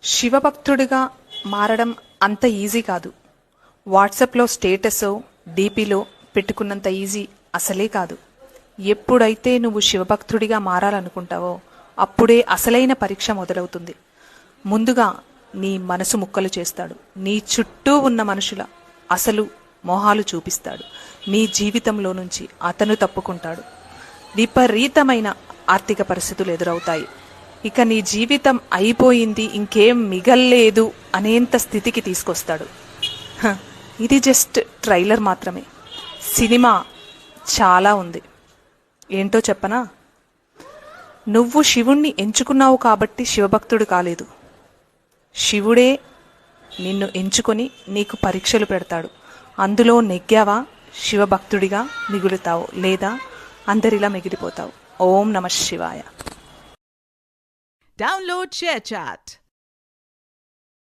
శివభక్తుడిగా మారడం అంత ఈజీ కాదు. వాట్సాప్లో స్టేటస్ డీపీలో పెట్టుకున్నంత ఈజీ అసలే కాదు. ఎప్పుడైతే నువ్వు శివభక్తుడిగా మారాలనుకుంటావో అప్పుడే అసలైన పరీక్ష మొదలవుతుంది. ముందుగా నీ మనసు ముక్కలు చేస్తాడు. నీ చుట్టూ ఉన్న మనుషుల అసలు మొహాలు చూపిస్తాడు. నీ జీవితంలో నుంచి అతను తప్పుకుంటాడు. విపరీతమైన ఆర్థిక పరిస్థితులు ఎదురవుతాయి. ఇక నీ జీవితం అయిపోయింది, ఇంకేం మిగల్లేదు అనేంత స్థితికి తీసుకొస్తాడు. ఇది జస్ట్ ట్రైలర్ మాత్రమే. సినిమా చాలా ఉంది. ఏంటో చెప్పనా? నువ్వు శివుణ్ణి ఎంచుకున్నావు కాబట్టి శివభక్తుడు కాలేదు. శివుడే నిన్ను ఎంచుకొని నీకు పరీక్షలు పెడతాడు. అందులో నెగ్గావా శివభక్తుడిగా మిగులుతావు, లేదా అందరిలా మిగిలిపోతావు. ఓం నమః శివాయ. Download ShareChat.